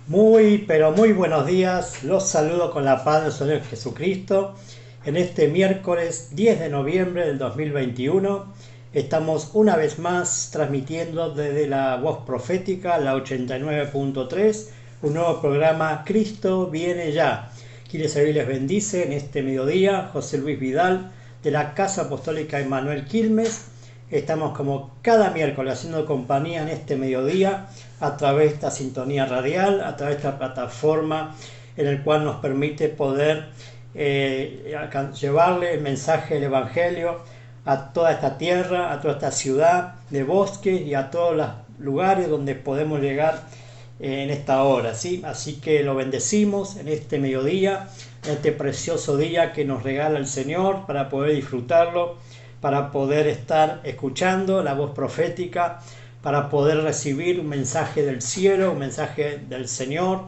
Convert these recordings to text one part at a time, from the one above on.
Muy, pero muy buenos días. Los saludo con la paz del Señor Jesucristo. En este miércoles 10 de noviembre del 2021 estamos una vez más transmitiendo desde la voz profética, la 89.3, un nuevo programa Cristo viene ya. Quiere servir les bendice en este mediodía José Luis Vidal de la Casa Apostólica Emmanuel Quilmes. Estamos como cada miércoles haciendo compañía en este mediodía a través de esta sintonía radial, a través de esta plataforma en el cual nos permite poder llevarle el mensaje del Evangelio a toda esta tierra, a toda esta ciudad de bosques y a todos los lugares donde podemos llegar en esta hora, ¿sí? Así que lo bendecimos en este mediodía, en este precioso día que nos regala el Señor para poder disfrutarlo, para poder estar escuchando la voz profética, para poder recibir un mensaje del cielo, un mensaje del Señor,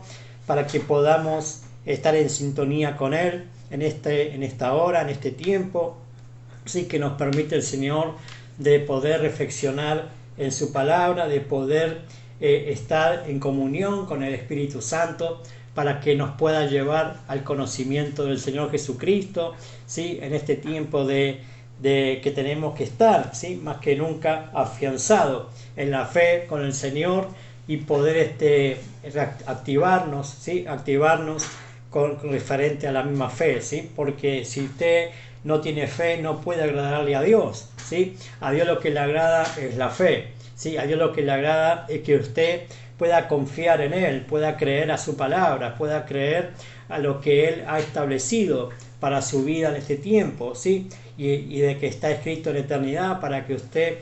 para que podamos estar en sintonía con Él en esta hora, en este tiempo, sí que nos permite el Señor de poder reflexionar en su palabra, de poder estar en comunión con el Espíritu Santo, para que nos pueda llevar al conocimiento del Señor Jesucristo, ¿sí? En este tiempo de que tenemos que estar, ¿sí? Más que nunca afianzado en la fe con el Señor y poder activarnos, ¿sí? Activarnos con referente a la misma fe, ¿sí? Porque si usted no tiene fe no puede agradarle a Dios, ¿sí? A Dios lo que le agrada es la fe, ¿sí? A Dios lo que le agrada es que usted pueda confiar en Él, pueda creer a su palabra, pueda creer a lo que Él ha establecido para su vida en este tiempo, ¿sí? Y de que está escrito en la eternidad para que usted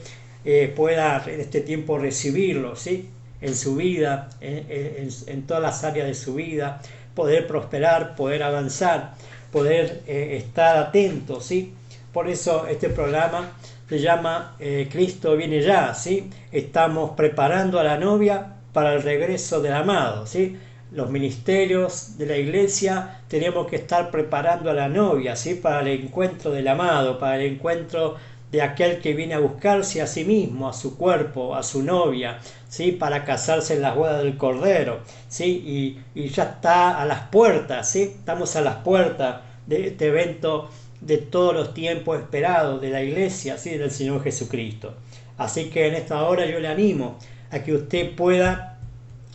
pueda en este tiempo recibirlo, ¿sí? En su vida, en todas las áreas de su vida, poder prosperar, poder avanzar, poder estar atento, ¿sí? Por eso este programa se llama Cristo viene ya, ¿sí? Estamos preparando a la novia para el regreso del amado, ¿sí? Los ministerios de la iglesia tenemos que estar preparando a la novia, ¿sí? Para el encuentro del amado, para el encuentro de aquel que viene a buscarse a sí mismo, a su cuerpo, a su novia, ¿sí? Para casarse en las bodas del Cordero, ¿sí? Y ya está a las puertas, ¿sí? Estamos a las puertas de este evento de todos los tiempos esperados de la iglesia, ¿sí? Del Señor Jesucristo. Así que en esta hora yo le animo a que usted pueda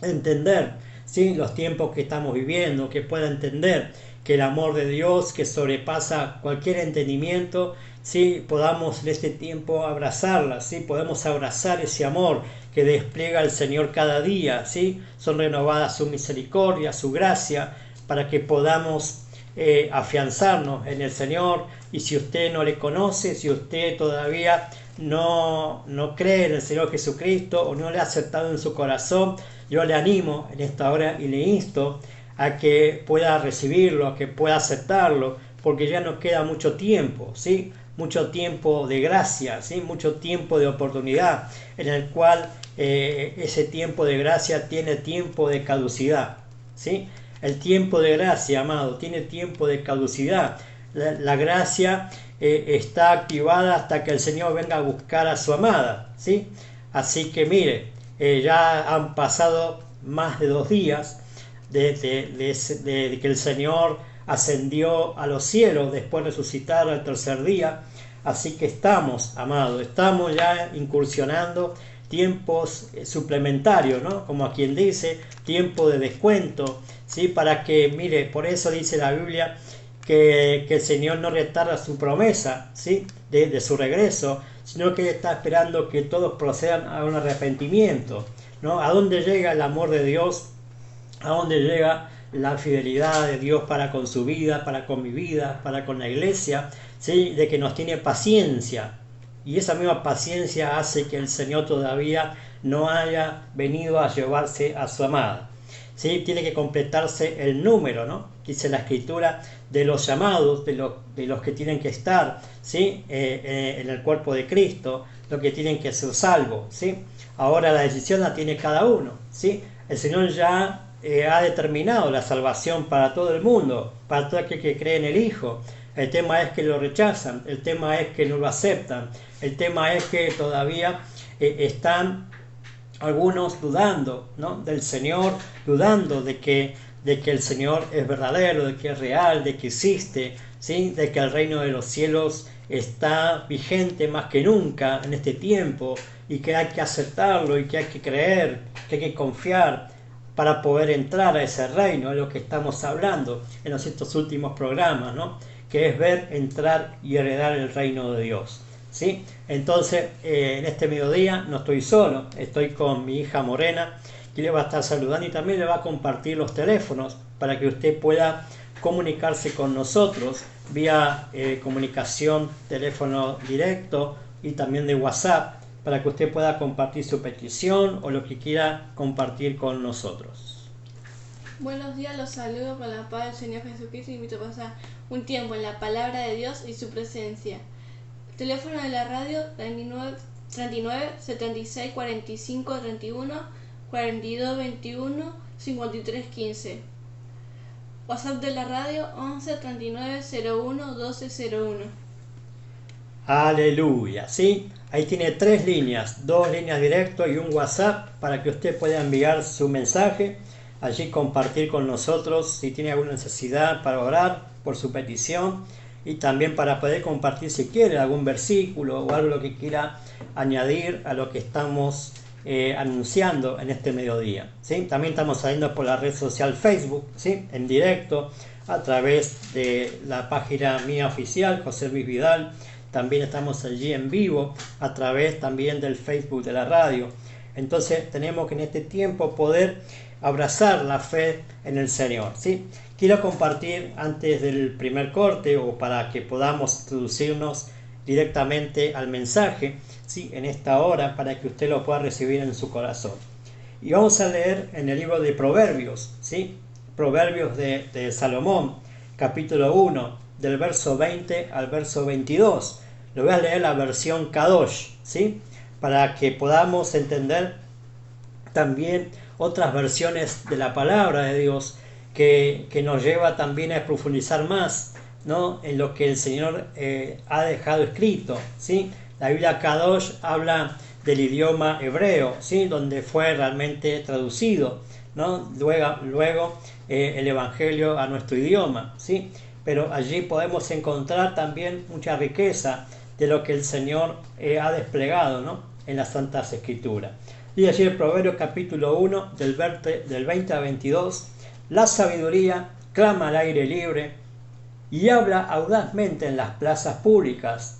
entender, ¿sí? Los tiempos que estamos viviendo, que pueda entender que el amor de Dios que sobrepasa cualquier entendimiento, ¿sí? Podamos en este tiempo abrazarla, ¿sí? Podemos abrazar ese amor que despliega el Señor cada día, ¿sí? Son renovadas su misericordia, su gracia, para que podamos afianzarnos en el Señor. Y si usted no le conoce, si usted todavía no cree en el Señor Jesucristo o no le ha aceptado en su corazón, yo le animo en esta hora y le insto a que pueda recibirlo, a que pueda aceptarlo, porque ya no queda mucho tiempo, ¿sí? Mucho tiempo de gracia, ¿sí? Mucho tiempo de oportunidad, en el cual ese tiempo de gracia tiene tiempo de caducidad, ¿sí? El tiempo de gracia, amado, tiene tiempo de caducidad. La gracia está activada hasta que el Señor venga a buscar a su amada, ¿sí? Así que mire, ya han pasado más de 2 días de que el Señor ascendió a los cielos, después resucitar al tercer día. Así que estamos, amados, estamos ya incursionando tiempos suplementarios, ¿no? Como a quien dice, tiempo de descuento, ¿sí? Para que, mire, por eso dice la Biblia que el Señor no retarda su promesa, ¿sí? De su regreso, sino que está esperando que todos procedan a un arrepentimiento, ¿no? ¿A dónde llega el amor de Dios? ¿A dónde llega la fidelidad de Dios para con su vida, para con mi vida, para con la iglesia? ¿Sí? De que nos tiene paciencia. Y esa misma paciencia hace que el Señor todavía no haya venido a llevarse a su amada. ¿Sí? Tiene que completarse el número, ¿no? Dice la Escritura, de los llamados, de los que tienen que estar, ¿sí? En el cuerpo de Cristo, los que tienen que ser salvos, ¿sí? Ahora la decisión la tiene cada uno, ¿sí? El Señor ya ha determinado la salvación para todo el mundo, para todo aquel que cree en el Hijo. El tema es que lo rechazan, el tema es que no lo aceptan, el tema es que todavía están algunos dudando, ¿no?, del Señor, dudando de que el Señor es verdadero, de que es real, de que existe, ¿sí?, de que el reino de los cielos está vigente más que nunca en este tiempo y que hay que aceptarlo y que hay que creer, que hay que confiar para poder entrar a ese reino. Es lo que estamos hablando en estos últimos programas, ¿no?, que es ver, entrar y heredar el reino de Dios, ¿sí? Entonces, en este mediodía no estoy solo, estoy con mi hija Morena, que le va a estar saludando y también le va a compartir los teléfonos para que usted pueda comunicarse con nosotros vía comunicación, teléfono directo y también de WhatsApp, para que usted pueda compartir su petición o lo que quiera compartir con nosotros. Buenos días, los saludo con la paz del Señor Jesucristo y invito a pasar un tiempo en la palabra de Dios y su presencia. Teléfono de la radio 39 76 45 31 42 21 53 15. WhatsApp de la radio 11 39 01 12 01. Aleluya, ¿sí? Ahí tiene 3 líneas, 2 líneas directas y un WhatsApp para que usted pueda enviar su mensaje, allí compartir con nosotros si tiene alguna necesidad para orar por su petición y también para poder compartir si quiere algún versículo o algo que quiera añadir a lo que estamos anunciando en este mediodía, ¿sí? También estamos saliendo por la red social Facebook, ¿sí?, en directo a través de la página mía oficial, José Luis Vidal. También estamos allí en vivo a través también del Facebook de la radio. Entonces tenemos que en este tiempo poder abrazar la fe en el Señor, ¿sí? Quiero compartir antes del primer corte o para que podamos introducirnos directamente al mensaje, ¿sí?, en esta hora, para que usted lo pueda recibir en su corazón. Y vamos a leer en el libro de Proverbios, ¿sí?, Proverbios de Salomón, capítulo 1, del verso 20 al verso 22. Lo voy a leer la versión Kadosh, ¿sí?, para que podamos entender también otras versiones de la palabra de Dios que nos lleva también a profundizar más, ¿no?, en lo que el Señor ha dejado escrito, ¿sí? La Biblia Kadosh habla del idioma hebreo, ¿sí?, donde fue realmente traducido, ¿no?, luego el Evangelio a nuestro idioma, ¿sí? Pero allí podemos encontrar también mucha riqueza de lo que el Señor ha desplegado, ¿no?, en las Santas Escrituras. Y allí el Proverbio capítulo 1 del 20 a 22, la sabiduría clama al aire libre y habla audazmente en las plazas públicas.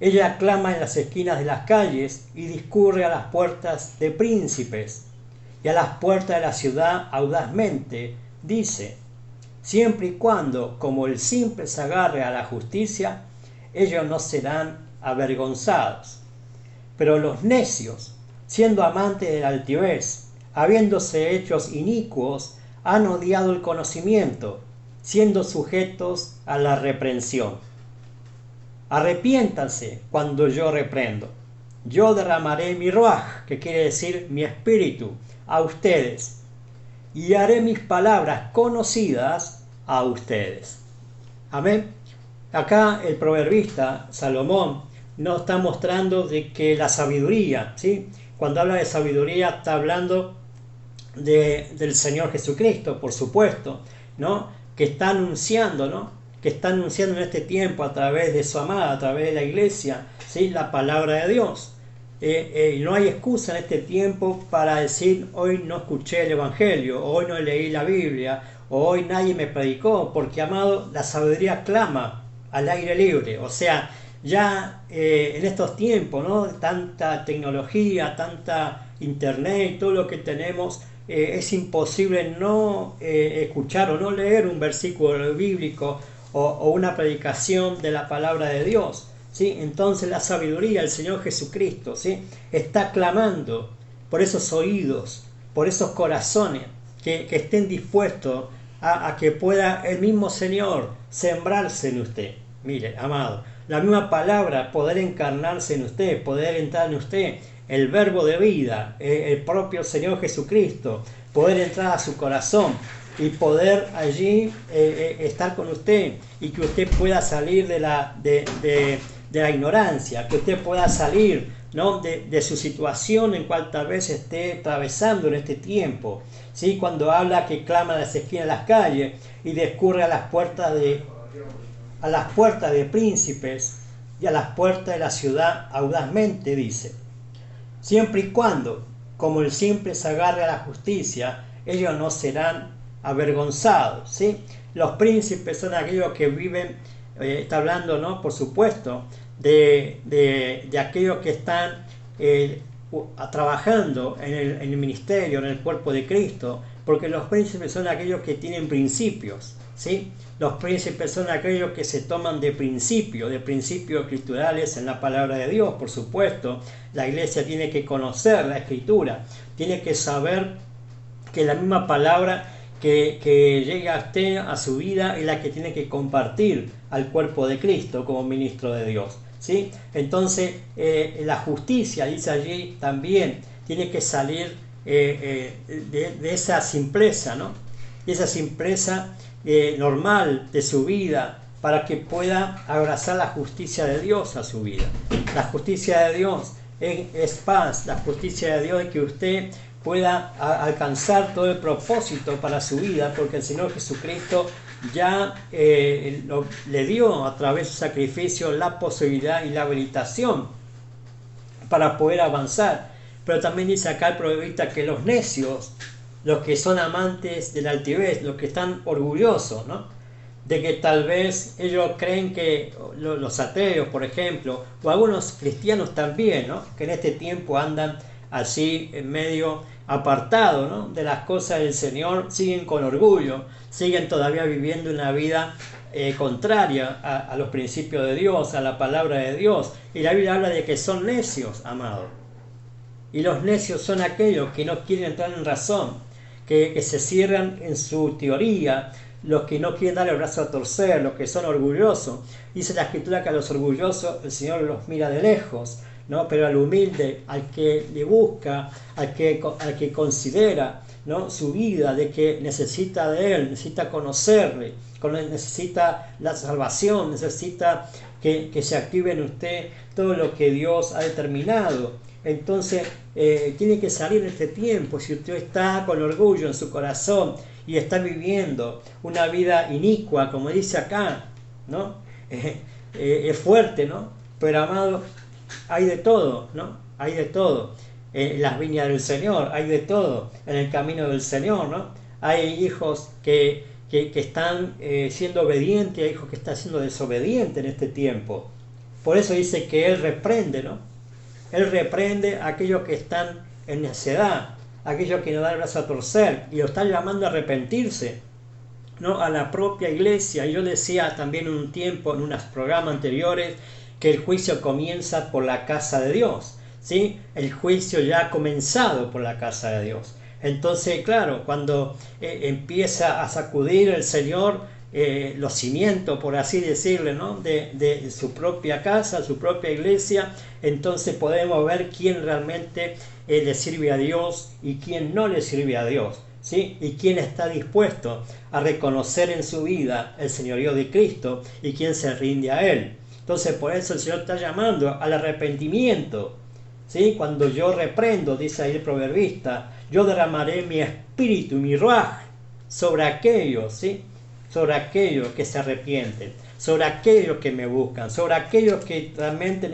Ella clama en las esquinas de las calles y discurre a las puertas de príncipes y a las puertas de la ciudad audazmente dice: siempre y cuando, como el simple se agarre a la justicia, ellos no serán avergonzados. Pero los necios, siendo amantes de la altivez, habiéndose hechos inicuos, han odiado el conocimiento, siendo sujetos a la reprensión. Arrepiéntanse cuando yo reprendo. Yo derramaré mi ruaj, que quiere decir mi espíritu, a ustedes, y haré mis palabras conocidas a ustedes. Amén. Acá el proverbista Salomón nos está mostrando de que la sabiduría, ¿sí?, cuando habla de sabiduría está hablando del Señor Jesucristo, por supuesto, ¿no?, que está anunciando, ¿no?, que está anunciando en este tiempo a través de su amada, a través de la iglesia, ¿sí?, la palabra de Dios. No hay excusa en este tiempo para decir hoy no escuché el Evangelio, hoy no leí la Biblia, o hoy nadie me predicó, porque, amado, la sabiduría clama al aire libre. O sea, ya en estos tiempos, ¿no?, tanta tecnología, tanta internet, todo lo que tenemos, es imposible no escuchar o no leer un versículo bíblico o una predicación de la palabra de Dios, ¿sí? Entonces la sabiduría, el Señor Jesucristo, ¿sí?, está clamando por esos oídos, por esos corazones que estén dispuestos a que pueda el mismo Señor sembrarse en usted. Mire, amado, la misma palabra poder encarnarse en usted, poder entrar en usted, el verbo de vida, el propio Señor Jesucristo, poder entrar a su corazón y poder allí estar con usted y que usted pueda salir de de la ignorancia, que usted pueda salir, ¿no?, de su situación en cual tal vez esté atravesando en este tiempo. ¿Sí? Cuando habla que clama a las esquinas de las calles y discurre a las puertas de príncipes y a las puertas de la ciudad audazmente, dice, siempre y cuando, como el simple se agarre a la justicia, ellos no serán avergonzados. ¿Sí? Los príncipes son aquellos que viven, está hablando, ¿no?, por supuesto, de aquellos que están trabajando en el ministerio, en el cuerpo de Cristo, porque los príncipes son aquellos que tienen principios. ¿Sí? Los príncipes son aquellos que se toman de principios escriturales en la palabra de Dios, por supuesto. La iglesia tiene que conocer la escritura, tiene que saber que la misma palabra que llega a usted, a su vida, es la que tiene que compartir al cuerpo de Cristo como ministro de Dios. ¿Sí? Entonces, la justicia, dice allí también, tiene que salir de esa simpleza, ¿no?, de esa simpleza normal de su vida, para que pueda abrazar la justicia de Dios a su vida. La justicia de Dios es paz, la justicia de Dios es que usted pueda alcanzar todo el propósito para su vida, porque el Señor Jesucristo ya le dio a través de su sacrificio la posibilidad y la habilitación para poder avanzar. Pero también dice acá el proverbista que los necios, los que son amantes de la altivez, los que están orgullosos, ¿no?, de que tal vez ellos creen que los ateos, por ejemplo, o algunos cristianos también, ¿no?, que en este tiempo andan así en medio apartado, ¿no?, de las cosas del Señor, siguen con orgullo, siguen todavía viviendo una vida contraria a los principios de Dios, a la palabra de Dios. Y la Biblia habla de que son necios, amados. Y los necios son aquellos que no quieren entrar en razón, que se cierran en su teoría, los que no quieren dar el brazo a torcer, los que son orgullosos. Dice la Escritura que a los orgullosos el Señor los mira de lejos, ¿no?, pero al humilde, al que le busca, al que considera, ¿no?, su vida, de que necesita de Él, necesita conocerle, necesita la salvación, necesita que se active en usted todo lo que Dios ha determinado. Entonces tiene que salir en este tiempo. Si usted está con orgullo en su corazón y está viviendo una vida inicua, como dice acá, ¿no?, es fuerte, ¿no?, pero amado, hay de todo, ¿no?, hay de todo en las viñas del Señor, hay de todo en el camino del Señor, ¿no? Hay hijos que están siendo obedientes, hay hijos que están siendo desobedientes en este tiempo. Por eso dice que Él reprende, ¿no? Él reprende a aquellos que están en necedad, a aquellos que no dan el brazo a torcer, y lo están llamando a arrepentirse, ¿no?, a la propia iglesia. Yo decía también en un tiempo, en unos programas anteriores, que el juicio comienza por la casa de Dios, ¿sí? El juicio ya ha comenzado por la casa de Dios. Entonces, claro, cuando empieza a sacudir el Señor los cimientos, por así decirlo, ¿no?, de su propia casa, su propia iglesia, entonces podemos ver quién realmente le sirve a Dios y quién no le sirve a Dios, ¿sí? Y quién está dispuesto a reconocer en su vida el señorío de Cristo y quién se rinde a Él. Entonces, por eso el Señor está llamando al arrepentimiento, ¿sí? Cuando yo reprendo, dice ahí el proverbista, yo derramaré mi espíritu y mi ruaj sobre aquellos, ¿sí?, sobre aquellos que se arrepienten, sobre aquellos que me buscan, sobre aquellos que realmente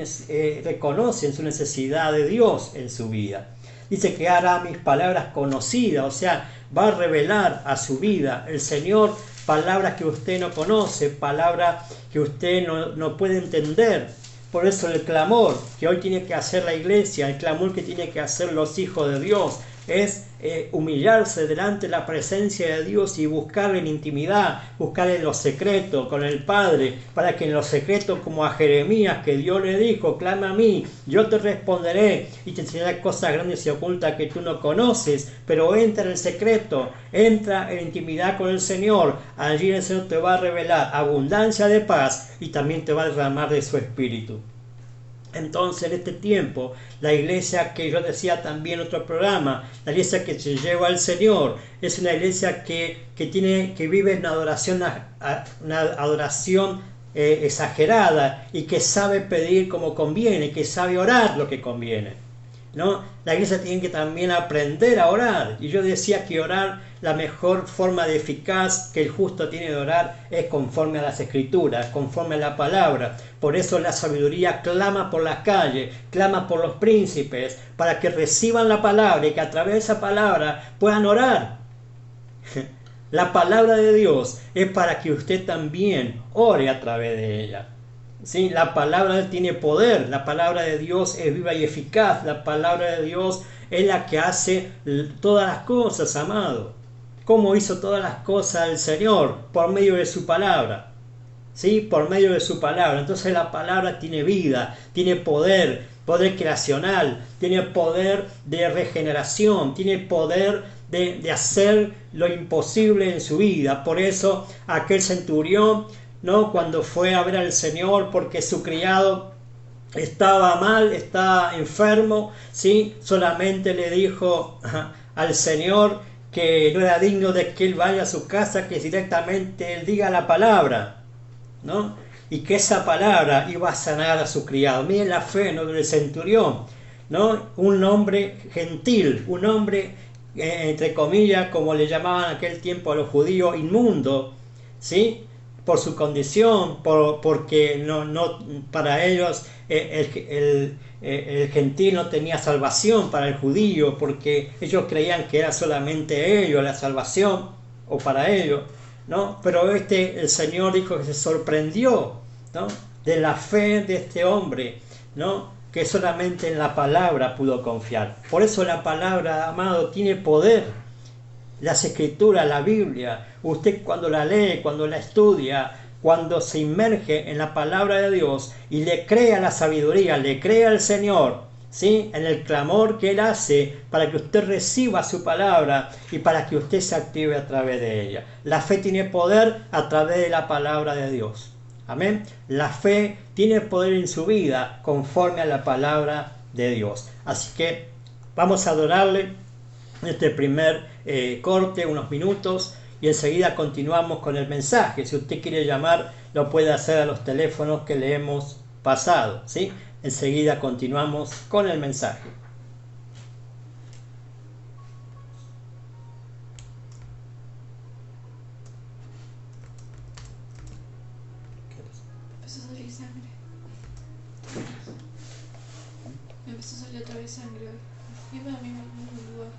reconocen su necesidad de Dios en su vida. Dice que hará mis palabras conocidas, o sea, va a revelar a su vida el Señor palabras que usted no conoce, palabras que usted no puede entender. Por eso el clamor que hoy tiene que hacer la iglesia, el clamor que tiene que hacer los hijos de Dios, es humillarse delante de la presencia de Dios y buscar en intimidad, buscar en lo secreto con el Padre, para que en lo secreto, como a Jeremías, que Dios le dijo, clama a mí, yo te responderé y te enseñaré cosas grandes y ocultas que tú no conoces, pero entra en el secreto, entra en intimidad con el Señor, allí el Señor te va a revelar abundancia de paz y también te va a derramar de su Espíritu. Entonces, en este tiempo, la iglesia que yo decía también en otro programa, la iglesia que se lleva al Señor, es una iglesia que vive en una adoración exagerada y que sabe pedir como conviene, que sabe orar lo que conviene, ¿no? La iglesia tiene que también aprender a orar. Y yo decía que orar, la mejor forma de eficaz que el justo tiene de orar es conforme a las escrituras, conforme a la palabra. Por eso la sabiduría clama por las calles, clama por los príncipes, para que reciban la palabra y que a través de esa palabra puedan orar. La palabra de Dios es para que usted también ore a través de ella. ¿Sí? La palabra tiene poder, la palabra de Dios es viva y eficaz, la palabra de Dios es la que hace todas las cosas, amado. ¿Cómo hizo todas las cosas el Señor? Por medio de su palabra. ¿Sí? Por medio de su palabra. Entonces la palabra tiene vida, tiene poder, poder creacional, tiene poder de regeneración, tiene poder de hacer lo imposible en su vida. Por eso aquel centurión, ¿no? Cuando fue a ver al Señor porque su criado estaba mal, estaba enfermo, ¿sí? Solamente le dijo al Señor que no era digno de que él vaya a su casa, que directamente él diga la palabra, ¿no? Y que esa palabra iba a sanar a su criado. Miren la fe, ¿no?, del centurión, ¿no? Un hombre gentil, un hombre, entre comillas, como le llamaban en aquel tiempo a los judíos, inmundo, ¿sí? Por su condición, porque no para ellos el gentil no tenía salvación para el judío, porque ellos creían que era solamente ellos la salvación, o para ellos, ¿no? Pero el Señor dijo que se sorprendió, ¿no?, de la fe de este hombre, ¿no?, que solamente en la palabra pudo confiar. Por eso la palabra, amado, tiene poder. Las escrituras, la Biblia, usted cuando la lee, cuando la estudia, cuando se inmerge en la palabra de Dios y le crea la sabiduría, le crea al Señor, ¿sí?, en el clamor que Él hace para que usted reciba su palabra y para que usted se active a través de ella. La fe tiene poder a través de la palabra de Dios. Amén. La fe tiene poder en su vida conforme a la palabra de Dios. Así que vamos a adorarle en este primer corte, unos minutos, y enseguida continuamos con el mensaje. Si usted quiere llamar, lo puede hacer a los teléfonos que le hemos pasado, ¿sí? Enseguida continuamos con el mensaje. Empezó a salir sangre. Me empezó a salir otra vez sangre hoy. Iba a mi mismo lugar.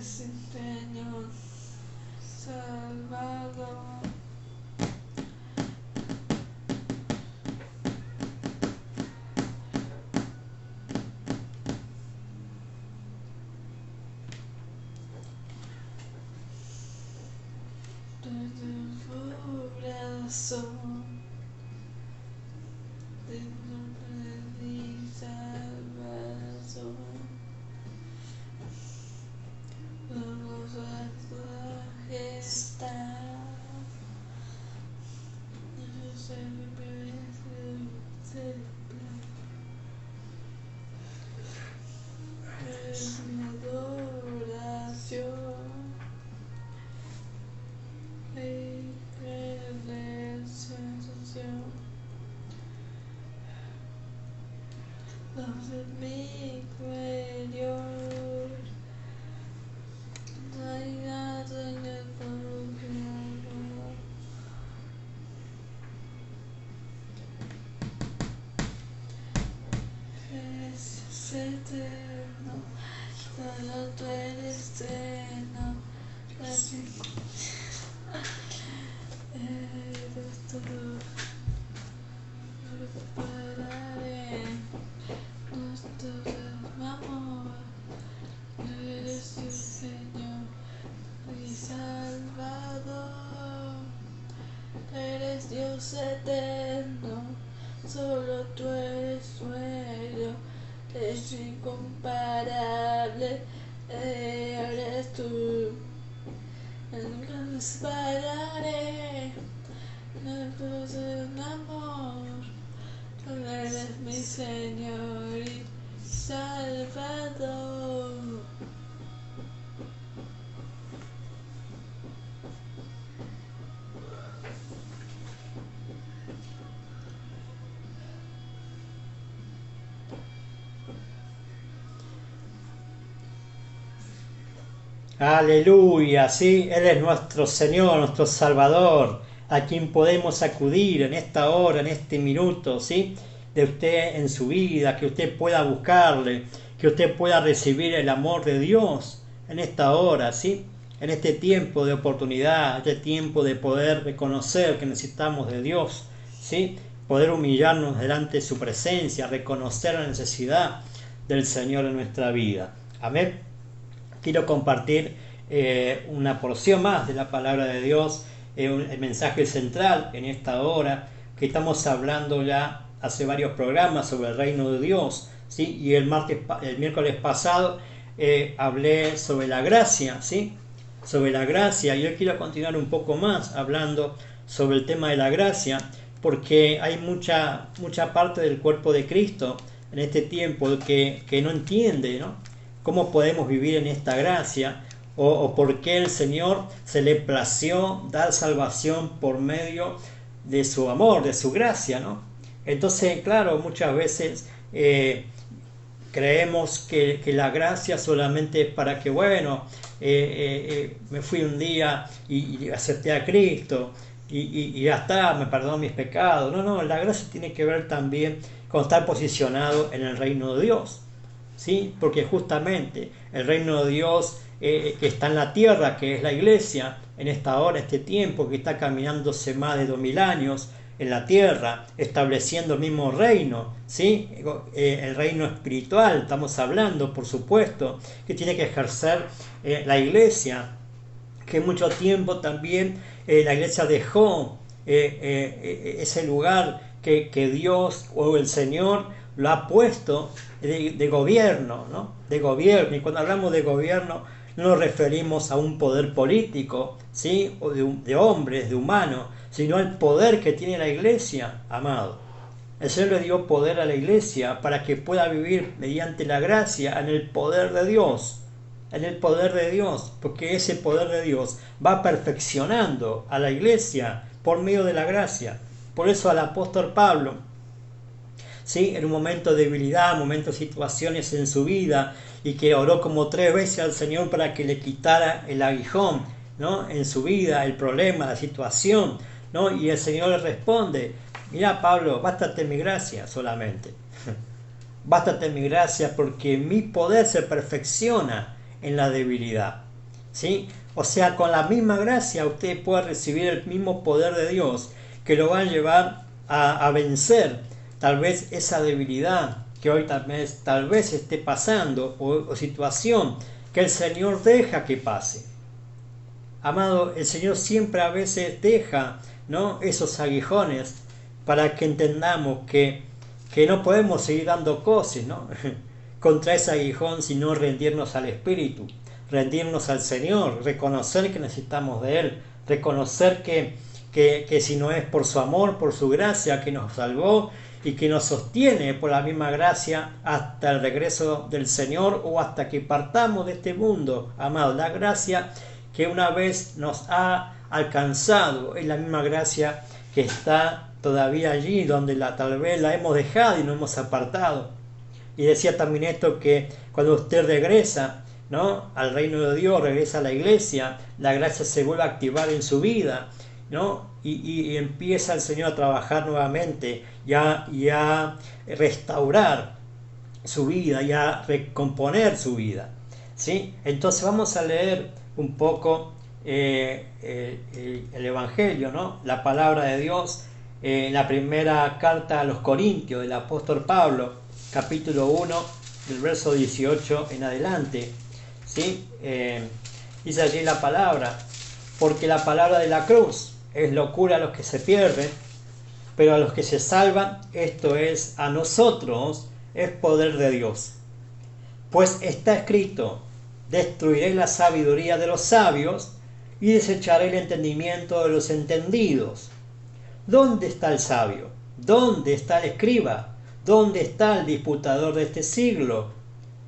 Señor Salvador. Desde tu corazón, de mi salvación. Vamos a tu majestad. Yo sé que es mi adoración. mi cuello. Eres eterno, solo tú eres eterno. Eres tú. Recuperaré nuestro amor. Eres tu Señor y Salvador. Eres Dios eterno, solo tú eres dueño. Es incomparable, eres tú. Nunca nos pararé, no es un amor. Tú eres mi Señor y Salvador. Aleluya, sí, Él es nuestro Señor, nuestro Salvador, a quien podemos acudir en esta hora, en este minuto, ¿sí? De usted en su vida, que usted pueda buscarle, que usted pueda recibir el amor de Dios en esta hora, ¿sí? En este tiempo de oportunidad, este tiempo de poder reconocer que necesitamos de Dios, ¿sí? Poder humillarnos delante de su presencia, reconocer la necesidad del Señor en nuestra vida. Amén. Quiero compartir una porción más de la palabra de Dios, el mensaje central en esta hora, que estamos hablando ya hace varios programas sobre el reino de Dios, ¿sí? Y el miércoles pasado hablé sobre la gracia, ¿sí? Sobre la gracia, y hoy quiero continuar un poco más hablando sobre el tema de la gracia, porque hay mucha parte del cuerpo de Cristo en este tiempo que no entiende, ¿no? ¿Cómo podemos vivir en esta gracia? O por qué el Señor se le plació dar salvación por medio de su amor, de su gracia, ¿no? Entonces, claro, muchas veces creemos que la gracia solamente es para que, bueno, me fui un día y acepté a Cristo y ya está, me perdonó mis pecados. No, la gracia tiene que ver también con estar posicionado en el reino de Dios. ¿Sí? Porque justamente el reino de Dios que está en la tierra, que es la iglesia, en esta hora, este tiempo, que está caminándose más de 2000 años en la tierra, estableciendo el mismo reino, ¿sí? El reino espiritual, estamos hablando, por supuesto, que tiene que ejercer la iglesia, que mucho tiempo también la iglesia dejó ese lugar que Dios o el Señor lo ha puesto de gobierno, ¿no? De gobierno. Y cuando hablamos de gobierno no nos referimos a un poder político, ¿sí? O de hombres, de humanos, sino al poder que tiene la iglesia, amado. El Señor le dio poder a la iglesia para que pueda vivir mediante la gracia en el poder de Dios. En el poder de Dios, porque ese poder de Dios va perfeccionando a la iglesia por medio de la gracia. Por eso al apóstol Pablo, ¿sí? En un momento de debilidad, momentos, situaciones en su vida, y que oró como 3 veces al Señor para que le quitara el aguijón, ¿no? En su vida, el problema, la situación, ¿no? Y el Señor le responde: mira, Pablo, bástate mi gracia solamente. Bástate mi gracia, porque mi poder se perfecciona en la debilidad, ¿sí? O sea, con la misma gracia usted puede recibir el mismo poder de Dios que lo va a llevar a vencer tal vez esa debilidad que hoy tal vez esté pasando, o situación que el Señor deja que pase. Amado, el Señor siempre a veces deja, ¿no? Esos aguijones para que entendamos que no podemos seguir dando cosas, ¿no? Contra ese aguijón, sino rendirnos al Espíritu, rendirnos al Señor, reconocer que necesitamos de Él, reconocer que si no es por su amor, por su gracia que nos salvó y que nos sostiene por la misma gracia hasta el regreso del Señor o hasta que partamos de este mundo, amado. La gracia que una vez nos ha alcanzado es la misma gracia que está todavía allí, donde tal vez la hemos dejado y nos hemos apartado. Y decía también esto, que cuando usted regresa, ¿no?, al reino de Dios, regresa a la iglesia, la gracia se vuelve a activar en su vida, ¿no? Y empieza el Señor a trabajar nuevamente y a restaurar su vida y a recomponer su vida, ¿sí? Entonces vamos a leer un poco el Evangelio, ¿no?, la palabra de Dios, la primera carta a los Corintios del apóstol Pablo, capítulo 1, del verso 18 en adelante, ¿sí? Dice allí la palabra: porque la palabra de la cruz es locura a los que se pierden, pero a los que se salvan, esto es, a nosotros, es poder de Dios. Pues está escrito: destruiré la sabiduría de los sabios y desecharé el entendimiento de los entendidos. ¿Dónde está el sabio? ¿Dónde está el escriba? ¿Dónde está el disputador de este siglo?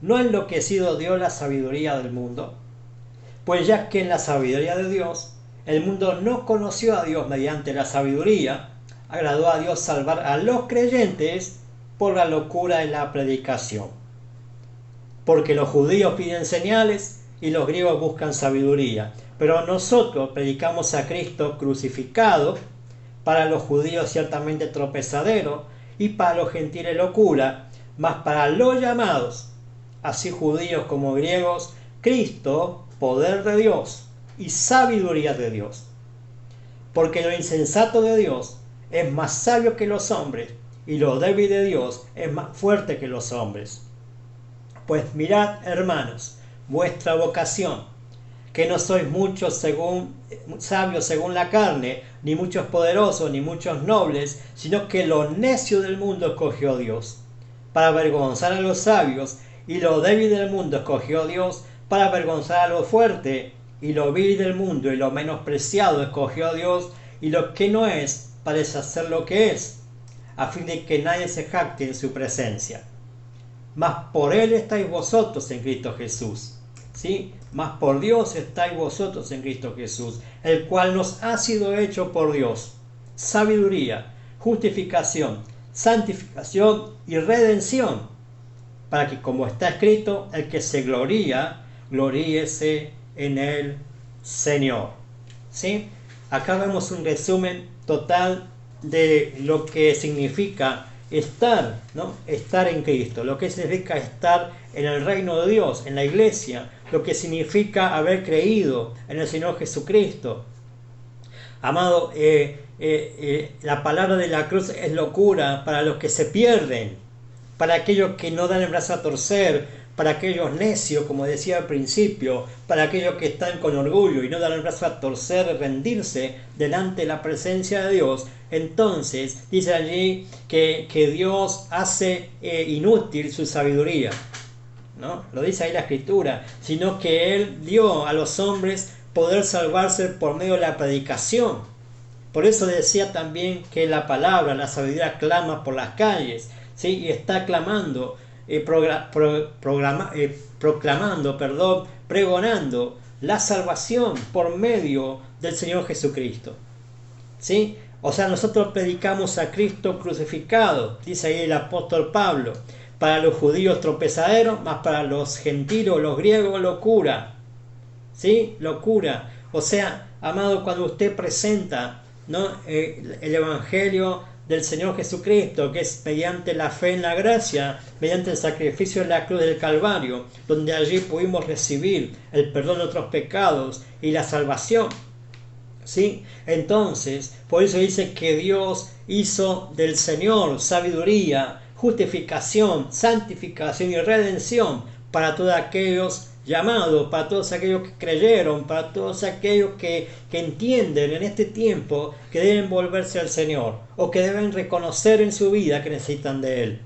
¿No ha enloquecido Dios la sabiduría del mundo? Pues ya que en la sabiduría de Dios el mundo no conoció a Dios mediante la sabiduría, agradó a Dios salvar a los creyentes por la locura de la predicación. Porque los judíos piden señales y los griegos buscan sabiduría, pero nosotros predicamos a Cristo crucificado, para los judíos ciertamente tropezadero y para los gentiles locura, mas para los llamados, así judíos como griegos, Cristo, poder de Dios y sabiduría de Dios. Porque lo insensato de Dios es más sabio que los hombres, y lo débil de Dios es más fuerte que los hombres. Pues mirad, hermanos, vuestra vocación, que no sois muchos sabios según la carne, ni muchos poderosos, ni muchos nobles, sino que lo necio del mundo escogió Dios, para avergonzar a los sabios, y lo débil del mundo escogió Dios, para avergonzar a lo fuerte, y lo vil del mundo y lo menospreciado escogió Dios, y lo que no es, para deshacer lo que es, a fin de que nadie se jacte en su presencia. Mas por Él estáis vosotros en Cristo Jesús, ¿sí? Mas por Dios estáis vosotros en Cristo Jesús, el cual nos ha sido hecho por Dios sabiduría, justificación, santificación y redención, para que, como está escrito, el que se gloría, gloríese en el Señor. ¿Sí? Acá vemos un resumen total de lo que significa estar, ¿no?, estar en Cristo, lo que significa estar en el reino de Dios, en la iglesia, lo que significa haber creído en el Señor Jesucristo. Amado, la palabra de la cruz es locura para los que se pierden, para aquellos que no dan el brazo a torcer, para aquellos necios, como decía al principio, para aquellos que están con orgullo y no dan el brazo a torcer, rendirse delante de la presencia de Dios. Entonces dice allí que Dios hace inútil su sabiduría, ¿no? Lo dice ahí la Escritura, sino que Él dio a los hombres poder salvarse por medio de la predicación. Por eso decía también que la palabra, la sabiduría, clama por las calles, ¿sí? Y está clamando, proclamando, pregonando la salvación por medio del Señor Jesucristo, ¿sí? O sea, nosotros predicamos a Cristo crucificado, dice ahí el apóstol Pablo, para los judíos tropezadero, más para los gentiles, los griegos, locura, ¿sí? Locura. O sea, amado, cuando usted presenta, ¿no?, el Evangelio del Señor Jesucristo, que es mediante la fe en la gracia, mediante el sacrificio de la cruz del Calvario, donde allí pudimos recibir el perdón de nuestros pecados y la salvación, ¿sí? Entonces, por eso dice que Dios hizo del Señor sabiduría, justificación, santificación y redención para todos aquellos llamados, para todos aquellos que creyeron, para todos aquellos que entienden en este tiempo que deben volverse al Señor o que deben reconocer en su vida que necesitan de Él.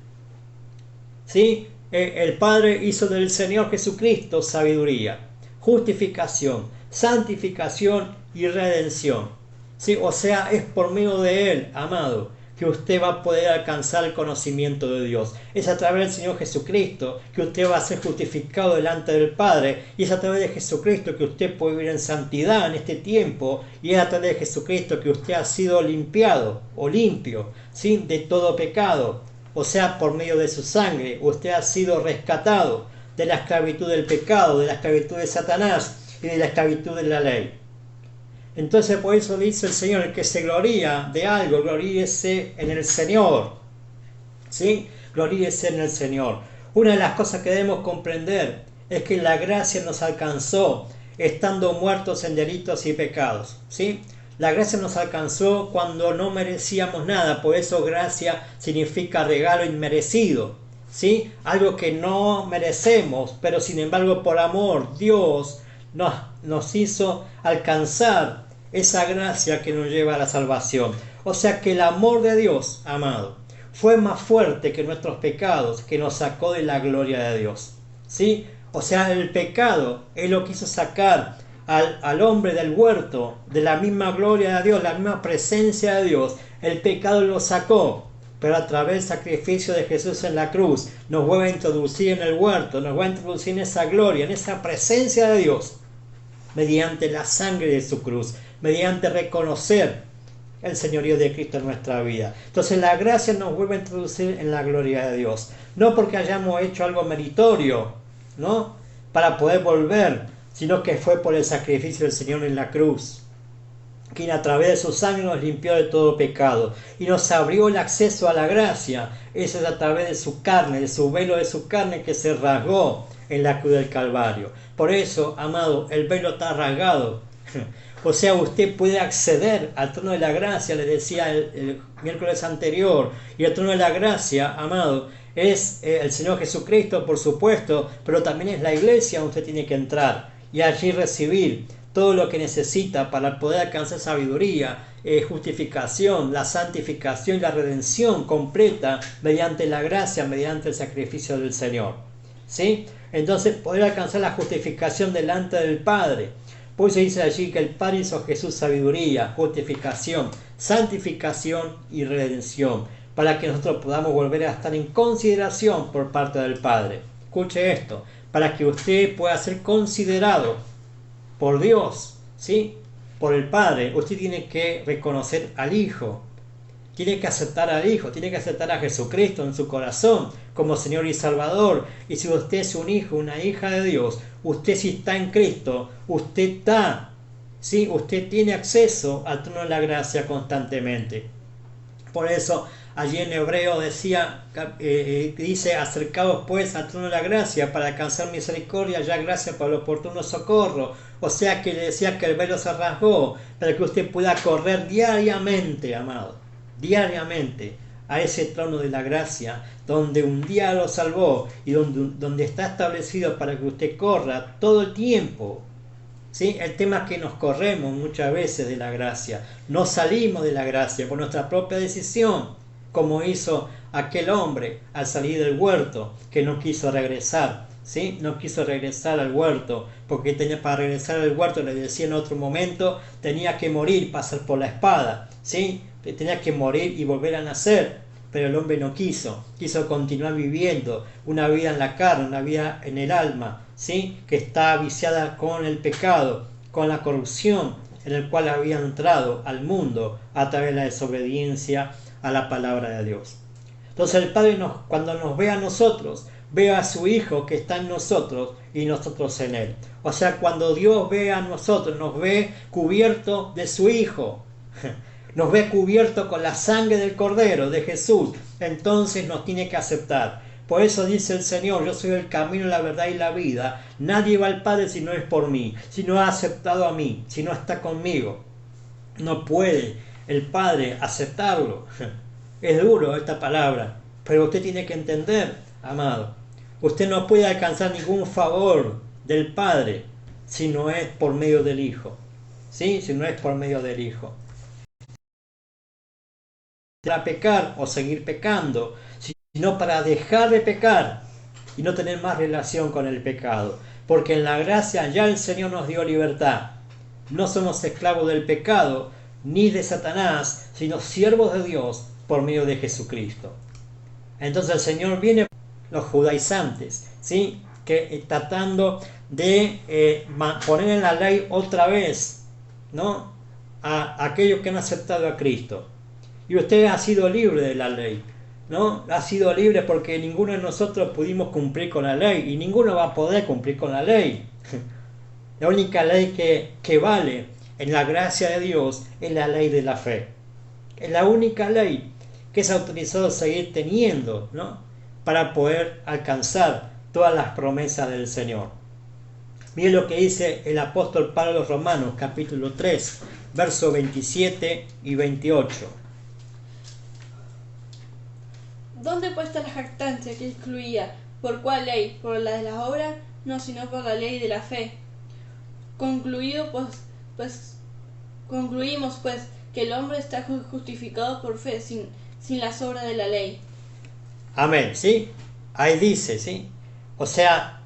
¿Sí? El Padre hizo del Señor Jesucristo sabiduría, justificación, santificación y redención. ¿Sí? O sea, es por medio de Él, amado, que usted va a poder alcanzar el conocimiento de Dios. Es a través del Señor Jesucristo que usted va a ser justificado delante del Padre, y es a través de Jesucristo que usted puede vivir en santidad en este tiempo, y es a través de Jesucristo que usted ha sido limpiado o limpio, ¿sí?, de todo pecado. o sea, por medio de su sangre. Usted ha sido rescatado de la esclavitud del pecado, de la esclavitud de Satanás y de la esclavitud de la ley. Entonces por eso dice el Señor, el que se gloría de algo, gloríese en el Señor. ¿Sí? Gloríese en el Señor. Una de las cosas que debemos comprender es que la gracia nos alcanzó estando muertos en delitos y pecados. ¿Sí? La gracia nos alcanzó cuando no merecíamos nada, por eso gracia significa regalo inmerecido. ¿Sí? Algo que no merecemos, pero sin embargo por amor Dios nos hizo alcanzar esa gracia que nos lleva a la salvación. O sea que el amor de Dios, amado, fue más fuerte que nuestros pecados, que nos sacó de la gloria de Dios. ¿Sí? O sea, el pecado, Él lo quiso sacar al hombre del huerto, de la misma gloria de Dios, la misma presencia de Dios. El pecado lo sacó, pero a través del sacrificio de Jesús en la cruz, nos vuelve a introducir en el huerto, nos va a introducir en esa gloria, en esa presencia de Dios, mediante la sangre de su cruz, mediante reconocer el señorío de Cristo en nuestra vida. Entonces la gracia nos vuelve a introducir en la gloria de Dios, no porque hayamos hecho algo meritorio, ¿no?, para poder volver, sino que fue por el sacrificio del Señor en la cruz, quien a través de su sangre nos limpió de todo pecado y nos abrió el acceso a la gracia. Eso es a través de su carne, de su velo de su carne que se rasgó en la cruz del Calvario. Por eso, amado, el velo está rasgado. O sea, usted puede acceder al trono de la gracia, le decía el miércoles anterior, y el trono de la gracia, amado, es el Señor Jesucristo, por supuesto, pero también es la iglesia donde usted tiene que entrar y allí recibir todo lo que necesita para poder alcanzar sabiduría, justificación, la santificación y la redención completa mediante la gracia, mediante el sacrificio del Señor. ¿Sí? Entonces poder alcanzar la justificación delante del Padre. Por eso dice allí que el Padre hizo a Jesús sabiduría, justificación, santificación y redención, para que nosotros podamos volver a estar en consideración por parte del Padre. Escuche esto, para que usted pueda ser considerado por Dios, ¿sí?, por el Padre. Usted tiene que reconocer al Hijo, tiene que aceptar al Hijo, tiene que aceptar a Jesucristo en su corazón como Señor y Salvador. Y si usted es un hijo, una hija de Dios, usted si está en Cristo, usted está, ¿sí?, usted tiene acceso al trono de la gracia constantemente. Por eso allí en Hebreo dice, acercaos pues al trono de la gracia para alcanzar misericordia, ya gracia para el oportuno socorro. O sea que le decía que el velo se rasgó para que usted pueda correr diariamente, amado, diariamente a ese trono de la gracia, donde un día lo salvó y donde está establecido para que usted corra todo el tiempo. ¿Sí? El tema es que nos corremos muchas veces de la gracia, no salimos de la gracia por nuestra propia decisión, como hizo aquel hombre al salir del huerto, que no quiso regresar, ¿sí? No quiso regresar al huerto, porque para regresar al huerto, le decía en otro momento, tenía que morir, pasar por la espada, ¿sí? Tenía que morir y volver a nacer, pero el hombre no quiso continuar viviendo una vida en la carne, una vida en el alma, ¿sí?, que está viciada con el pecado, con la corrupción en el cual había entrado al mundo a través de la desobediencia a la palabra de Dios. Entonces el Padre cuando nos ve a nosotros, ve a su Hijo que está en nosotros y nosotros en Él. O sea, cuando Dios ve a nosotros, nos ve cubierto de su Hijo, nos ve cubierto con la sangre del Cordero, de Jesús, entonces nos tiene que aceptar. Por eso dice el Señor, yo soy el camino, la verdad y la vida. Nadie va al Padre si no es por mí, si no ha aceptado a mí, si no está conmigo. No puede el Padre aceptarlo. Es duro esta palabra, pero usted tiene que entender, amado. Usted no puede alcanzar ningún favor del Padre si no es por medio del Hijo. ¿Sí? Si no es por medio del Hijo. Para pecar o seguir pecando, sino para dejar de pecar y no tener más relación con el pecado. Porque en la gracia ya el Señor nos dio libertad. No somos esclavos del pecado ni de Satanás, sino siervos de Dios por medio de Jesucristo. Entonces el Señor viene los judaizantes, ¿sí?, que tratando de poner en la ley otra vez, ¿no?, a aquellos que han aceptado a Cristo. Y usted ha sido libre de la ley. ¿no? Ha sido libre porque ninguno de nosotros pudimos cumplir con la ley y ninguno va a poder cumplir con la ley. La única ley que vale en la gracia de Dios es la ley de la fe. Es la única ley que es autorizado seguir teniendo, ¿no? Para poder alcanzar todas las promesas del Señor. Miren lo que dice el apóstol Pablo a los Romanos, capítulo 3, versos 27 y 28. ¿Dónde pues está la jactancia que excluía? ¿Por cuál ley? ¿Por la de las obras? No, sino por la ley de la fe. Concluimos pues que el hombre está justificado por fe sin las obras de la ley. Amén, ¿sí? Ahí dice, ¿sí? O sea,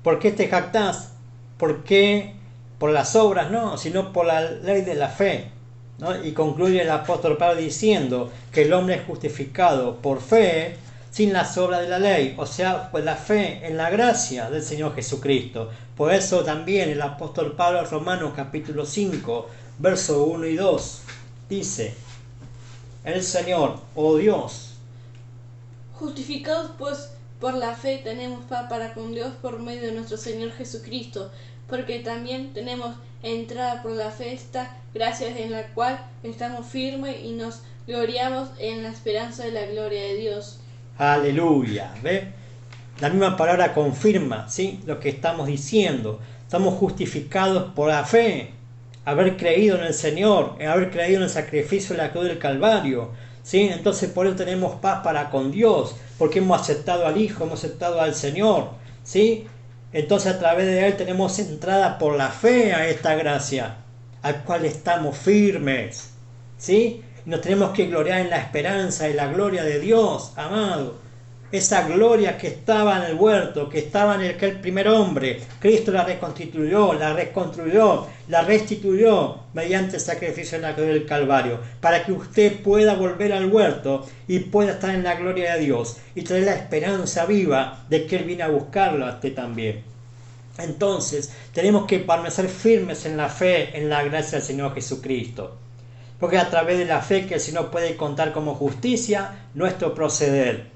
¿por qué te jactás? ¿Por qué? Por las obras, no, sino por la ley de la fe, ¿no? Y concluye el apóstol Pablo diciendo que el hombre es justificado por fe sin las obras de la ley, o sea, pues la fe en la gracia del Señor Jesucristo. Por eso también el apóstol Pablo en Romanos capítulo 5, versos 1 y 2, dice: el Señor, oh Dios, Justificados pues por la fe tenemos paz para con Dios por medio de nuestro Señor Jesucristo, porque también tenemos entrada por la fe esta gracia en la cual estamos firmes y nos gloriamos en la esperanza de la gloria de Dios. aleluya, ¿ve? La misma palabra confirma, ¿sí?, lo que estamos diciendo. Estamos justificados por la fe, haber creído en el Señor, haber creído en el sacrificio de la cruz del Calvario, ¿sí? Entonces por eso tenemos paz para con Dios, porque hemos aceptado al Hijo, hemos aceptado al Señor, ¿sí? Entonces a través de Él tenemos entrada por la fe a esta gracia, al cual estamos firmes, ¿sí? Y nos tenemos que gloriar en la esperanza y la gloria de Dios, amado. Esa gloria que estaba en el huerto, que estaba en aquel primer hombre, Cristo la reconstituyó, la restituyó mediante el sacrificio en la cruz del Calvario, para que usted pueda volver al huerto y pueda estar en la gloria de Dios y tener la esperanza viva de que Él viene a buscarlo a usted también. Entonces, tenemos que permanecer firmes en la fe, en la gracia del Señor Jesucristo, porque a través de la fe que el Señor puede contar como justicia nuestro proceder,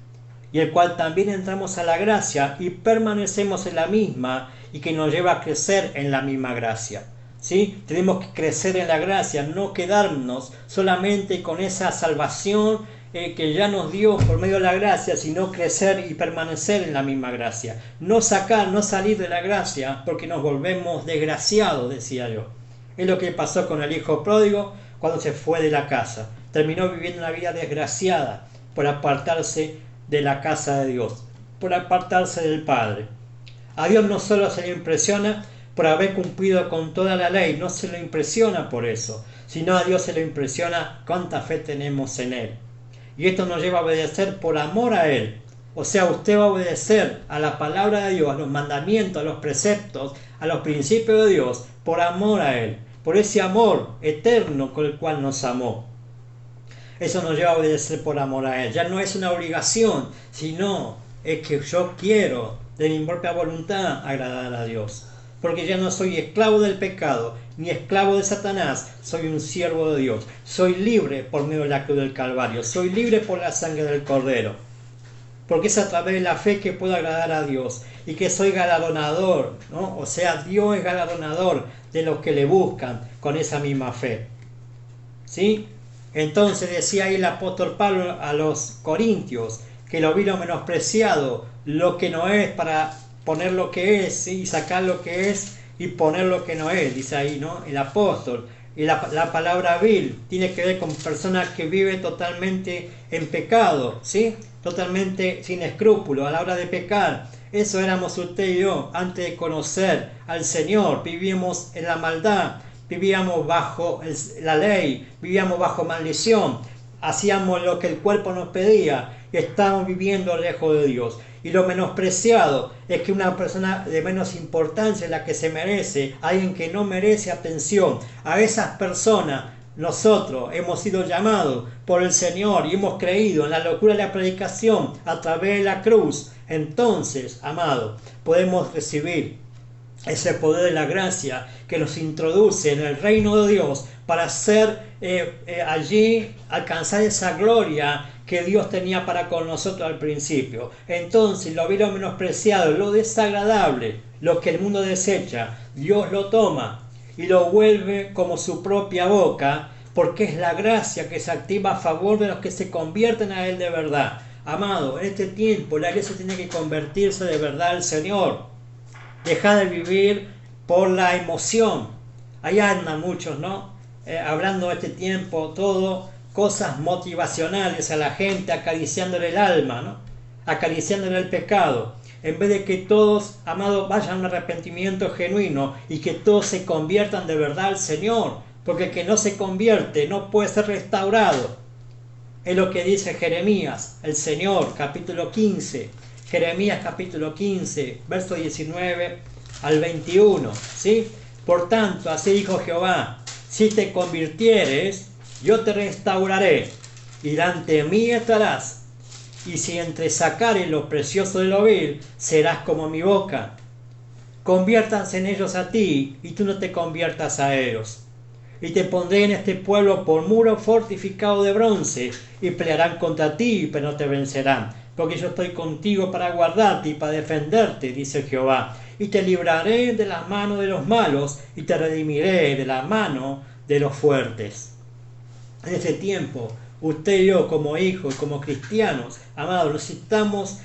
y el cual también entramos a la gracia y permanecemos en la misma y que nos lleva a crecer en la misma gracia, ¿sí? Tenemos que crecer en la gracia, no quedarnos solamente con esa salvación que ya nos dio por medio de la gracia, sino crecer y permanecer en la misma gracia. No salir de la gracia porque nos volvemos desgraciados, decía yo. Es lo que pasó con el hijo pródigo cuando se fue de la casa. Terminó viviendo una vida desgraciada por apartarse de la casa de Dios, por apartarse del Padre. A Dios no solo se le impresiona por haber cumplido con toda la ley, no se le impresiona por eso, sino a Dios se le impresiona cuánta fe tenemos en Él. Y esto nos lleva a obedecer por amor a Él. O sea, usted va a obedecer a la palabra de Dios, a los mandamientos, a los preceptos, a los principios de Dios, por amor a Él, por ese amor eterno con el cual nos amó. Eso nos lleva a obedecer por amor a Él. Ya no es una obligación, sino es que yo quiero, de mi propia voluntad, agradar a Dios. Porque ya no soy esclavo del pecado, ni esclavo de Satanás, soy un siervo de Dios. Soy libre por medio de la cruz del Calvario, soy libre por la sangre del Cordero. Porque es a través de la fe que puedo agradar a Dios y que soy galardonador, ¿no? O sea, Dios es galardonador de los que le buscan con esa misma fe, ¿sí? Entonces decía ahí el apóstol Pablo a los corintios que lo vino menospreciado lo que no es para poner lo que es, ¿sí? Y sacar lo que es y poner lo que no es, dice ahí, ¿no? El apóstol. Y la palabra vil tiene que ver con personas que viven totalmente en pecado, ¿sí? Totalmente sin escrúpulos a la hora de pecar. Eso éramos usted y yo antes de conocer al Señor. Vivíamos en la maldad, vivíamos bajo la ley, vivíamos bajo maldición, hacíamos lo que el cuerpo nos pedía y estábamos viviendo lejos de Dios. Y lo menospreciado es que una persona de menos importancia es la que se merece, alguien que no merece atención. A esas personas nosotros hemos sido llamados por el Señor y hemos creído en la locura de la predicación a través de la cruz. Entonces, amado, podemos recibir ese poder de la gracia que nos introduce en el reino de Dios para allí alcanzar esa gloria que Dios tenía para con nosotros al principio. Entonces lo vil, lo menospreciado, lo desagradable, lo que el mundo desecha, Dios lo toma y lo vuelve como su propia boca, porque es la gracia que se activa a favor de los que se convierten a Él de verdad. Amado, en este tiempo la iglesia tiene que convertirse de verdad al Señor. Dejar de vivir por la emoción. Ahí andan muchos, ¿no? Hablando de este tiempo, todo, cosas motivacionales a la gente, acariciándole el alma, ¿no? Acariciándole el pecado. En vez de que todos, amados, vayan a un arrepentimiento genuino y que todos se conviertan de verdad al Señor. Porque el que no se convierte no puede ser restaurado. Es lo que dice Jeremías, el Señor, capítulo 15. Jeremías capítulo 15, verso 19 al 21, ¿sí? Por tanto, así dijo Jehová, si te convirtieres, yo te restauraré, y delante de mí estarás, y si entresacares lo precioso de lo vil, serás como mi boca. Conviértanse en ellos a ti, y tú no te conviertas a ellos. Y te pondré en este pueblo por muro fortificado de bronce, y pelearán contra ti, pero no te vencerán. Porque yo estoy contigo para guardarte y para defenderte, dice Jehová. Y te libraré de la mano de los malos, y te redimiré de la mano de los fuertes. En este tiempo, usted y yo, como hijos y como cristianos, amados, necesitamos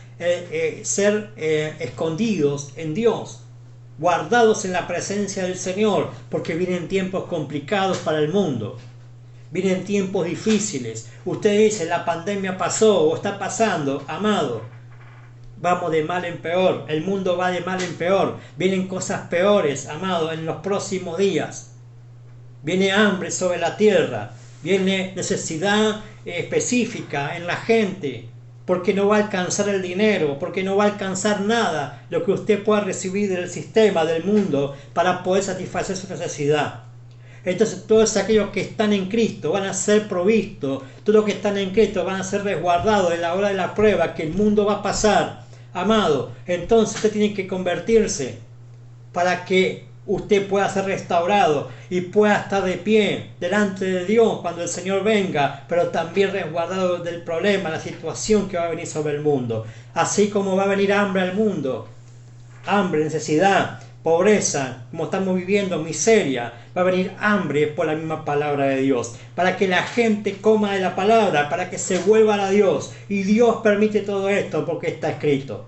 ser escondidos en Dios, guardados en la presencia del Señor, porque vienen tiempos complicados para el mundo. Vienen tiempos difíciles. Usted dice, la pandemia pasó o está pasando. Amado, vamos de mal en peor. El mundo va de mal en peor. Vienen cosas peores, amado, en los próximos días. Viene hambre sobre la tierra. Viene necesidad específica en la gente. Porque no va a alcanzar el dinero. Porque no va a alcanzar nada lo que usted pueda recibir del sistema, del mundo, para poder satisfacer su necesidad. Entonces todos aquellos que están en Cristo van a ser provistos, todos los que están en Cristo van a ser resguardados en la hora de la prueba que el mundo va a pasar. Amado, entonces usted tiene que convertirse para que usted pueda ser restaurado y pueda estar de pie delante de Dios cuando el Señor venga, pero también resguardado del problema, la situación que va a venir sobre el mundo. Así como va a venir hambre al mundo, hambre, necesidad, pobreza, como estamos viviendo, miseria, va a venir hambre por la misma palabra de Dios, para que la gente coma de la palabra, para que se vuelvan a Dios. Y Dios permite todo esto porque está escrito.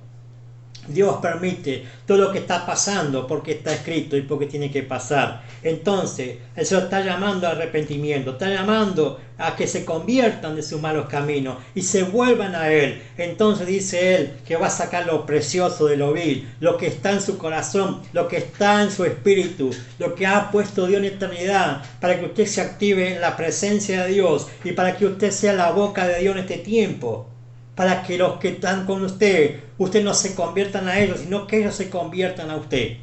Dios permite todo lo que está pasando porque está escrito y porque tiene que pasar. Entonces, el Señor está llamando al arrepentimiento, está llamando a que se conviertan de sus malos caminos y se vuelvan a Él. Entonces dice Él que va a sacar lo precioso de lo vil, lo que está en su corazón, lo que está en su espíritu, lo que ha puesto Dios en eternidad, para que usted se active en la presencia de Dios y para que usted sea la boca de Dios en este tiempo. Para que los que están con usted no se conviertan a ellos, sino que ellos se conviertan a usted.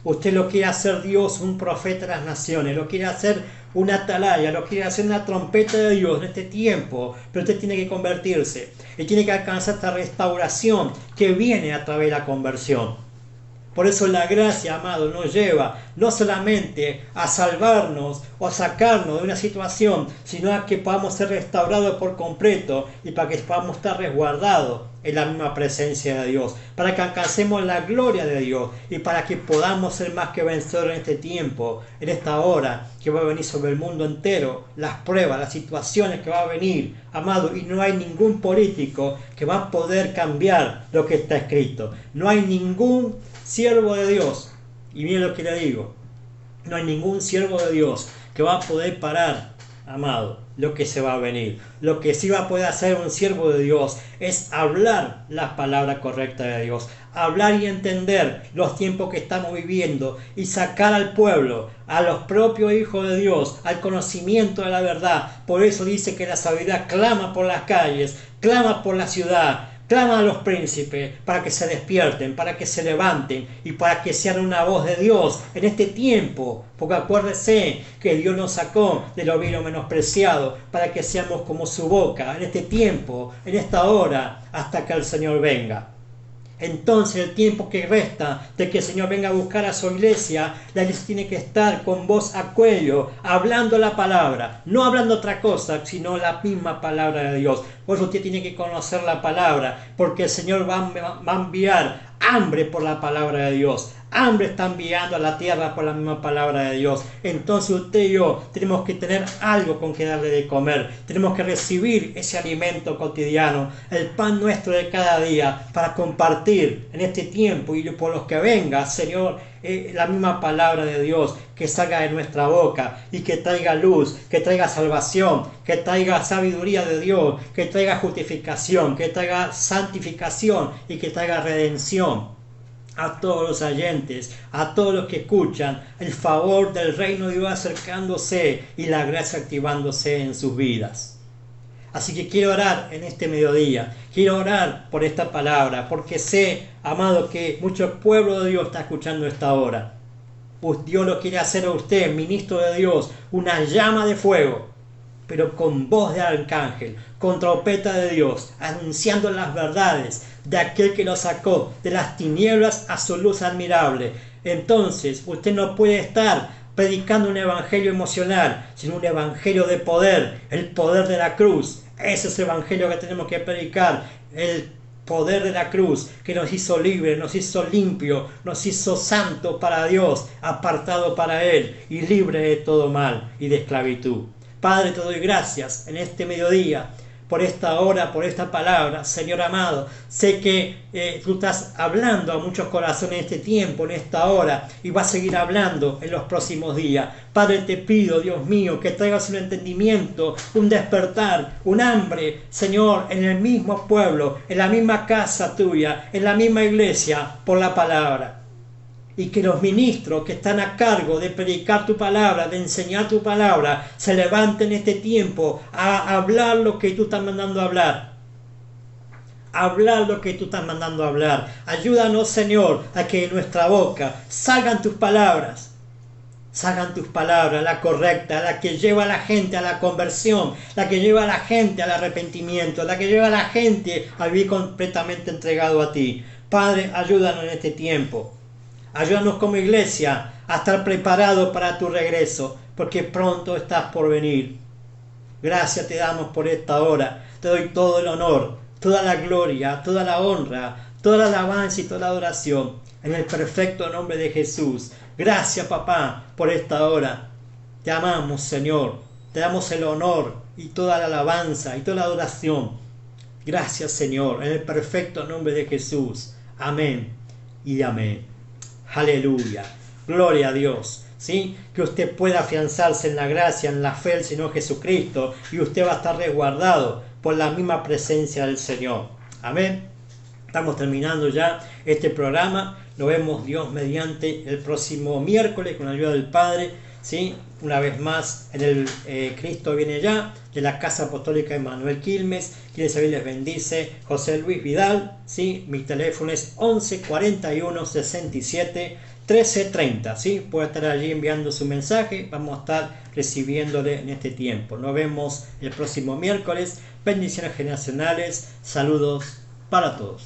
Usted lo quiere hacer Dios un profeta de las naciones, lo quiere hacer una atalaya, lo quiere hacer una trompeta de Dios en este tiempo, pero usted tiene que convertirse y tiene que alcanzar esta restauración que viene a través de la conversión. Por eso la gracia, amado, nos lleva no solamente a salvarnos o a sacarnos de una situación, sino a que podamos ser restaurados por completo y para que podamos estar resguardados en la misma presencia de Dios, para que alcancemos la gloria de Dios y para que podamos ser más que vencedores en este tiempo, en esta hora que va a venir sobre el mundo entero, las pruebas, las situaciones que va a venir, amado, y no hay ningún político que va a poder cambiar lo que está escrito. No hay ningún siervo de Dios, y miren lo que le digo, no hay ningún siervo de Dios que va a poder parar, amado, lo que se va a venir. Lo que sí va a poder hacer un siervo de Dios es hablar la palabra correcta de Dios, hablar y entender los tiempos que estamos viviendo y sacar al pueblo, a los propios hijos de Dios, al conocimiento de la verdad. Por eso dice que la sabiduría clama por las calles, clama por la ciudad, clama a los príncipes para que se despierten, para que se levanten y para que sean una voz de Dios en este tiempo. Porque acuérdese que Dios nos sacó de lo vil, menospreciado, para que seamos como su boca en este tiempo, en esta hora, hasta que el Señor venga. Entonces el tiempo que resta de que el Señor venga a buscar a su iglesia, la iglesia tiene que estar con voz a cuello, hablando la palabra, no hablando otra cosa, sino la misma palabra de Dios. Por eso usted tiene que conocer la palabra, porque el Señor va a enviar hambre por la palabra de Dios. Hambre está enviando a la tierra por la misma palabra de Dios. Entonces usted y yo tenemos que tener algo con que darle de comer. Tenemos que recibir ese alimento cotidiano, el pan nuestro de cada día, para compartir en este tiempo y por los que venga, Señor, la misma palabra de Dios que salga de nuestra boca y que traiga luz, que traiga salvación, que traiga sabiduría de Dios, que traiga justificación, que traiga santificación y que traiga redención a todos los oyentes, a todos los que escuchan, el favor del reino de Dios acercándose y la gracia activándose en sus vidas. Así que quiero orar en este mediodía, quiero orar por esta palabra, porque sé, amado, que mucho pueblo de Dios está escuchando esta hora. Pues Dios lo quiere hacer a usted, ministro de Dios, una llama de fuego, pero con voz de arcángel, con trompeta de Dios, anunciando las verdades de aquel que lo sacó de las tinieblas a su luz admirable. Entonces usted no puede estar predicando un evangelio emocional, sino un evangelio de poder, el poder de la cruz. Ese es el evangelio que tenemos que predicar, el poder de la cruz que nos hizo libre, nos hizo limpio, nos hizo santo para Dios, apartado para Él y libre de todo mal y de esclavitud. Padre, te doy gracias en este mediodía por esta hora, por esta palabra, Señor amado. Sé que tú estás hablando a muchos corazones en este tiempo, en esta hora, y vas a seguir hablando en los próximos días. Padre, te pido, Dios mío, que traigas un entendimiento, un despertar, un hambre, Señor, en el mismo pueblo, en la misma casa tuya, en la misma iglesia, por la palabra. Y que los ministros que están a cargo de predicar tu palabra, de enseñar tu palabra, se levanten en este tiempo a hablar lo que tú estás mandando a hablar. Hablar lo que tú estás mandando a hablar. Ayúdanos, Señor, a que de nuestra boca salgan tus palabras. Salgan tus palabras, la correcta, la que lleva a la gente a la conversión, la que lleva a la gente al arrepentimiento, la que lleva a la gente a vivir completamente entregado a ti. Padre, ayúdanos en este tiempo. Ayúdanos como iglesia a estar preparados para tu regreso, porque pronto estás por venir. Gracias te damos por esta hora. Te doy todo el honor, toda la gloria, toda la honra, toda la alabanza y toda la adoración, en el perfecto nombre de Jesús. Gracias, papá, por esta hora. Te amamos, Señor. Te damos el honor y toda la alabanza y toda la adoración. Gracias, Señor, en el perfecto nombre de Jesús. Amén y amén. Aleluya, gloria a Dios, ¿sí? Que usted pueda afianzarse en la gracia, en la fe del Señor Jesucristo, y usted va a estar resguardado por la misma presencia del Señor. Amén. Estamos terminando ya este programa. Nos vemos, Dios mediante, el próximo miércoles con la ayuda del Padre, ¿sí? Una vez más en el Cristo viene ya, de la Casa Apostólica Emmanuel Quilmes. Quien les bendice, José Luis Vidal, ¿sí? Mi teléfono es 11 41 67 13 30, ¿sí? Puede estar allí enviando su mensaje, vamos a estar recibiéndole en este tiempo. Nos vemos el próximo miércoles. Bendiciones generacionales, saludos para todos.